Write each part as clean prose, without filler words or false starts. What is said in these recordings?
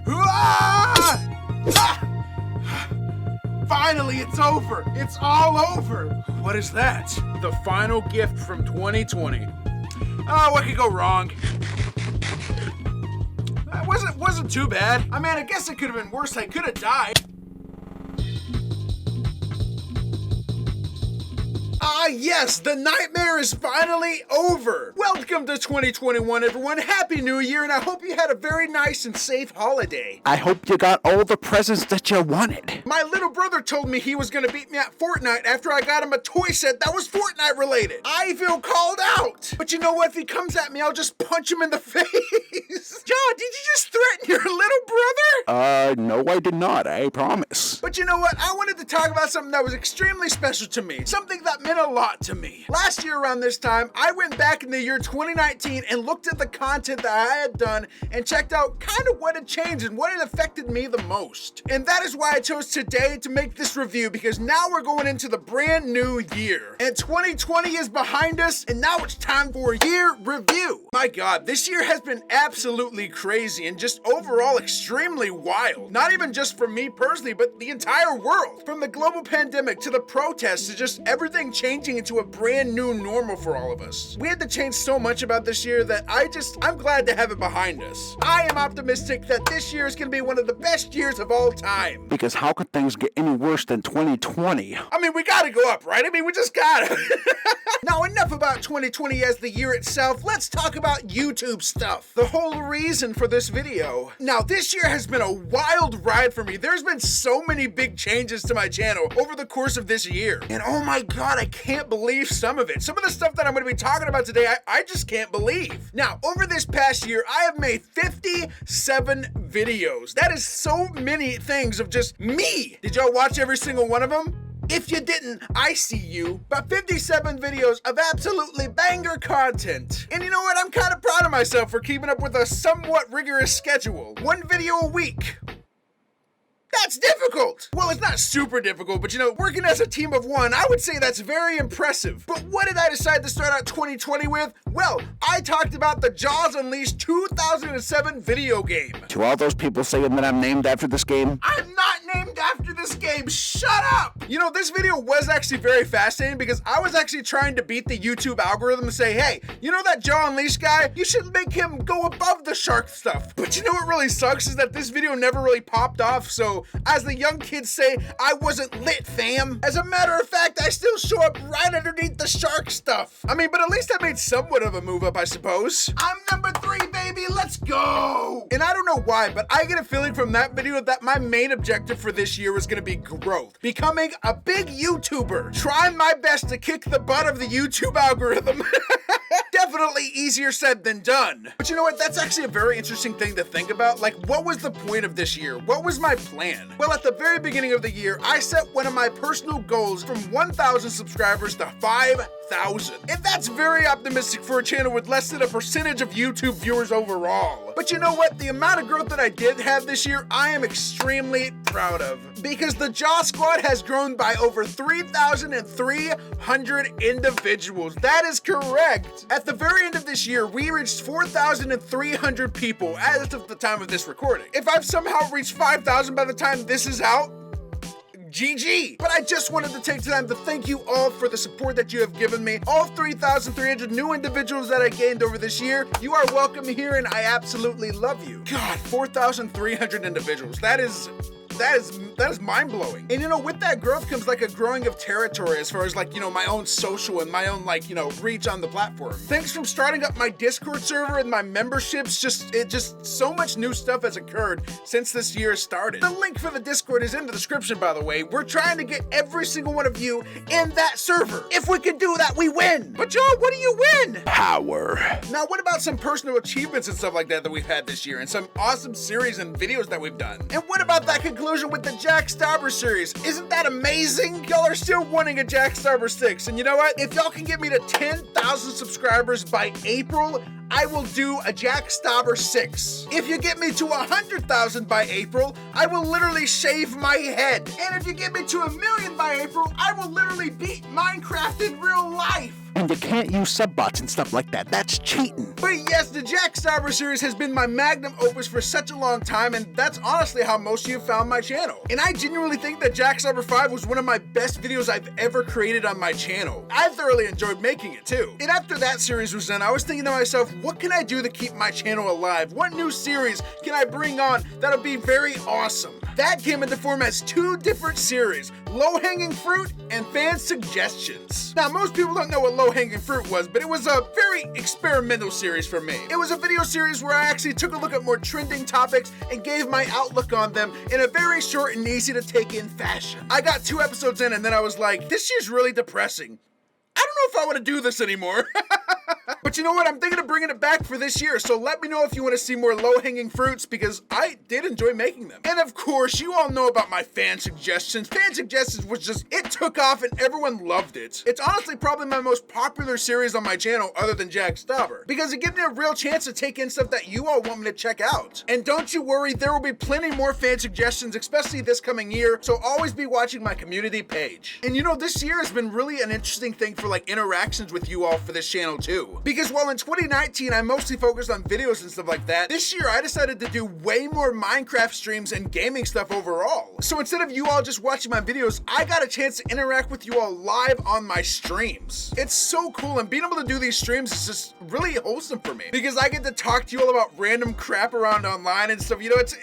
Ah! Ah! Finally, it's over. It's all over. What is that? The final gift from 2020. Oh, what could go wrong? It wasn't too bad. I mean, I guess it could have been worse. I could have died. Ah, yes, the nightmare is finally over. Welcome to 2021, everyone. Happy New Year, and I hope you had a very nice and safe holiday. I hope you got all the presents that you wanted. My little brother told me he was going to beat me at Fortnite after I got him a toy set that was Fortnite related. I feel called out. But you know what? If he comes at me, I'll just punch him in the face. John, did you just threaten your little brother? No, I did not. I promise. But you know what? I wanted to talk about something that was extremely special to me. Something that meant a lot to me. Last year around this time, I went back in the year 2019 and looked at the content that I had done and checked out kind of what had changed and what had affected me the most. And that is why I chose today to make this review, because now we're going into the brand new year. And 2020 is behind us, and now it's time for a year review. My God, this year has been absolutely crazy and just overall extremely wild. Not even just for me personally, but the entire world. From the global pandemic to the protests to just everything changing into a brand new normal for all of us. We had to change so much about this year that I'm glad to have it behind us. I am optimistic that this year is going to be one of the best years of all time. Because how could things get any worse than 2020? I mean, we gotta go up, right? I mean, we just gotta. Now, enough about 2020 as the year itself. Let's talk about YouTube stuff. The whole reason for this video. Now, this year has been a wild ride for me. There's been so many big changes to my channel over the course of this year. And oh my God, I can't believe some of it. Some of the stuff that I'm gonna be talking about today, I just can't believe. Now, over this past year, I have made 57 videos. That is so many things of just me. Did y'all watch every single one of them? If you didn't, I see you. But 57 videos of absolutely banger content. And you know what? I'm kind of proud of myself for keeping up with a somewhat rigorous schedule. One video a week. That's difficult. Well, it's not super difficult, but you know, working as a team of one, I would say that's very impressive. But what did I decide to start out 2020 with? Well, I talked about the Jawunleashed 2007 video game. To all those people saying that I'm named after this game, I'm not named after this game. Shut up. You know, this video was actually very fascinating because I was actually trying to beat the YouTube algorithm and say, hey, you know that Jawunleashed guy? You should make him go above the shark stuff. But you know what really sucks is that this video never really popped off, so as the young kids say, I wasn't lit, fam. As a matter of fact, I still show up right underneath the shark stuff. I mean, but at least I made somewhat of a move up, I suppose. I'm number 3, baby, let's go. And I don't know why, but I get a feeling from that video that my main objective for this year was gonna be growth. Becoming a big YouTuber. Trying my best to kick the butt of the YouTube algorithm. Definitely easier said than done. But you know what? That's actually a very interesting thing to think about. Like, what was the point of this year? What was my plan? Well, at the very beginning of the year, I set one of my personal goals from 1,000 subscribers to 5,000. And that's very optimistic for a channel with less than a percentage of YouTube viewers overall. But you know what? The amount of growth that I did have this year, I am extremely proud of. Because the Jaw Squad has grown by over 3,300 individuals. That is correct. At the very end of this year, we reached 4,300 people as of the time of this recording. If I've somehow reached 5,000 by the time this is out, GG. But I just wanted to take time to thank you all for the support that you have given me. All 3,300 new individuals that I gained over this year, you are welcome here and I absolutely love you. God, 4,300 individuals. That is mind-blowing. And you know, with that growth comes like a growing of territory as far as like, you know, my own social and my own like, you know, reach on the platform. Thanks from starting up my Discord server and my memberships, just so much new stuff has occurred since this year started. The link for the Discord is in the description, by the way. We're trying to get every single one of you in that server. If we can do that, we win. But y'all, what do you win? power. Now, what about some personal achievements and stuff like that we've had this year and some awesome series and videos that we've done? And what about that conclusion with the Jack Stauber series? Isn't that amazing? Y'all are still wanting a Jack Stauber 6. And you know what? If y'all can get me to 10,000 subscribers by April, I will do a Jack Stauber 6. If you get me to 100,000 by April, I will literally shave my head. And if you get me to 1 million by April, I will literally beat Minecraft in real life. And you can't use sub-bots and stuff like that. That's cheating. But yes, the Jack Stauber series has been my magnum opus for such a long time, and that's honestly how most of you found my channel. And I genuinely think that Jack Stauber 5 was one of my best videos I've ever created on my channel. I thoroughly enjoyed making it too. And after that series was done, I was thinking to myself, what can I do to keep my channel alive? What new series can I bring on that'll be very awesome? That came into form as two different series, Low-Hanging Fruit and Fan Suggestions. Now, most people don't know what Low-Hanging Fruit was, but it was a very experimental series for me. It was a video series where I actually took a look at more trending topics and gave my outlook on them in a very short and easy to take in fashion. I got 2 episodes in and then I was like, this year's really depressing. I don't know if I want to do this anymore. But you know what? I'm thinking of bringing it back for this year, so let me know if you want to see more low-hanging fruits because I did enjoy making them. And of course, you all know about my fan suggestions. Fan suggestions was just, it took off and everyone loved it. It's honestly probably my most popular series on my channel other than Jack Stauber because it gives me a real chance to take in stuff that you all want me to check out. And don't you worry, there will be plenty more fan suggestions, especially this coming year, so always be watching my community page. And you know, this year has been really an interesting thing for like interactions with you all for this channel too. Because while in 2019 I mostly focused on videos and stuff like that, this year I decided to do way more Minecraft streams and gaming stuff overall. So instead of you all just watching my videos, I got a chance to interact with you all live on my streams. It's so cool, and being able to do these streams is just really wholesome for me because I get to talk to you all about random crap around online and stuff. You know, it's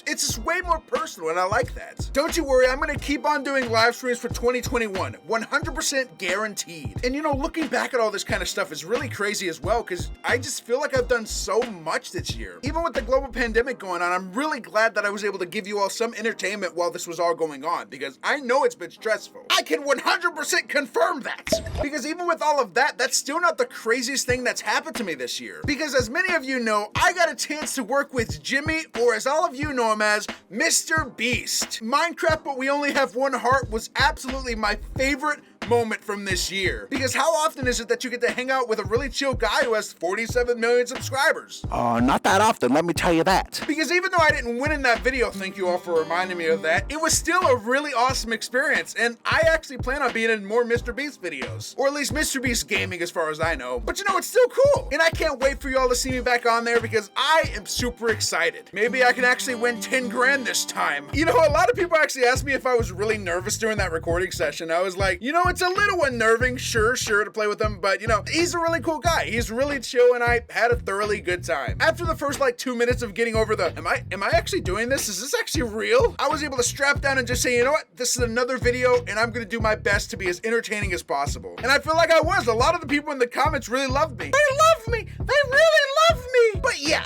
just way more personal, and I like that. Don't you worry, I'm gonna keep on doing live streams for 2021, 100% guaranteed. And you know, looking back at all this kind of stuff is really crazy as well because I just feel like I've done so much this year. Even with the global pandemic going on, I'm really glad that I was able to give you all some entertainment while this was all going on because I know it's been stressful. I can 100% confirm that. Because even with all of that, that's still not the craziest thing that's happened to me this year. Because as many of you know, I got a chance to work with Jimmy, or as all of you know him as, Mr. Beast. Minecraft But We Only Have One Heart was absolutely my favorite moment from this year. Because how often is it that you get to hang out with a really chill guy who has 47 million subscribers? Oh, not that often, let me tell you that. Because even though I didn't win in that video, thank you all for reminding me of that, it was still a really awesome experience, and I actually plan on being in more Mr. Beast videos. Or at least Mr. Beast gaming as far as I know. But you know, it's still cool. And I can't wait for you all to see me back on there because I am super excited. Maybe I can actually win 10 grand this time. You know, a lot of people actually asked me if I was really nervous during that recording session. I was like, you know, it's a little unnerving, sure, to play with him, but you know, he's a really cool guy. He's really chill, and I had a thoroughly good time. After the first like 2 minutes of getting over the, am I actually doing this? Is this actually real? I was able to strap down and just say, you know what? This is another video, and I'm gonna do my best to be as entertaining as possible. And I feel like I was. A lot of the people in the comments really loved me. They love me. They really love me. But yeah,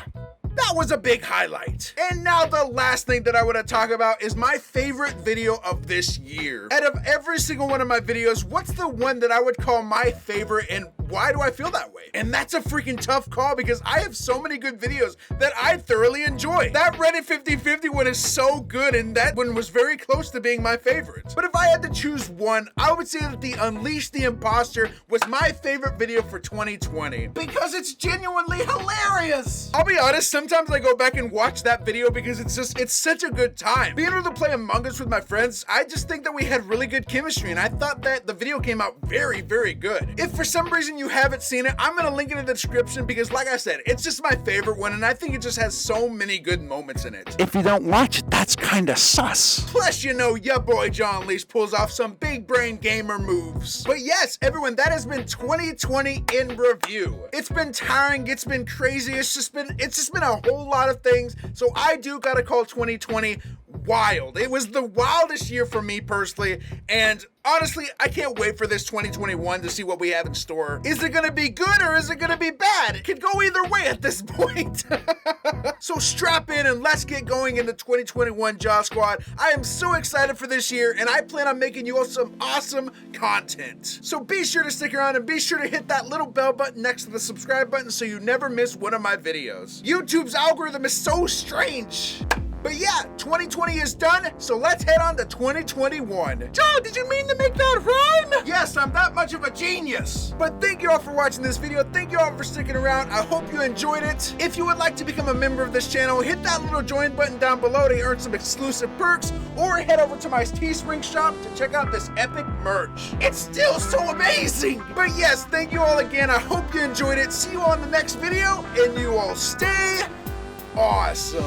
that was a big highlight. And now the last thing that I want to talk about is my favorite video of this year. Out of every single one of my videos, what's the one that I would call my favorite, and why do I feel that way? And that's a freaking tough call because I have so many good videos that I thoroughly enjoy. That Reddit 50/50 one is so good, and that one was very close to being my favorite. But if I had to choose one, I would say that the Unleash the Imposter was my favorite video for 2020 because it's genuinely hilarious. I'll be honest, sometimes I go back and watch that video because it's such a good time. Being able to play Among Us with my friends, I just think that we had really good chemistry, and I thought that the video came out very, very good. If for some reason you haven't seen it, I'm gonna link it in the description because like I said, it's just my favorite one, and I think it just has so many good moments in it. If you don't watch it, that's kinda sus. Plus, you know, your boy Jawunleashed pulls off some big brain gamer moves. But yes, everyone, that has been 2020 in review. It's been tiring, it's been crazy, it's just been a whole lot of things. So I do gotta call 2020 wild. It was the wildest year for me personally, and honestly, I can't wait for this 2021 to see what we have in store. Is it gonna be good or is it gonna be bad? It could go either way at this point. So strap in and let's get going into 2021, Jaw Squad. I am so excited for this year, and I plan on making you all some awesome content. So be sure to stick around and be sure to hit that little bell button next to the subscribe button so you never miss one of my videos. YouTube's algorithm is so strange. But yeah, 2020 is done, so let's head on to 2021. Joe, did you mean to make that rhyme? Yes, I'm that much of a genius. But thank you all for watching this video. Thank you all for sticking around. I hope you enjoyed it. If you would like to become a member of this channel, hit that little join button down below to earn some exclusive perks, or head over to my Teespring shop to check out this epic merch. It's still so amazing. But yes, thank you all again. I hope you enjoyed it. See you all in the next video, and you all stay awesome.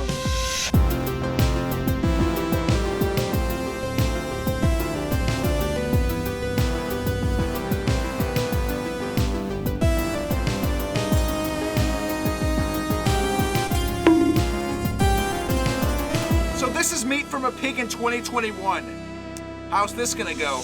So this is meat from a pig in 2021. How's this gonna go?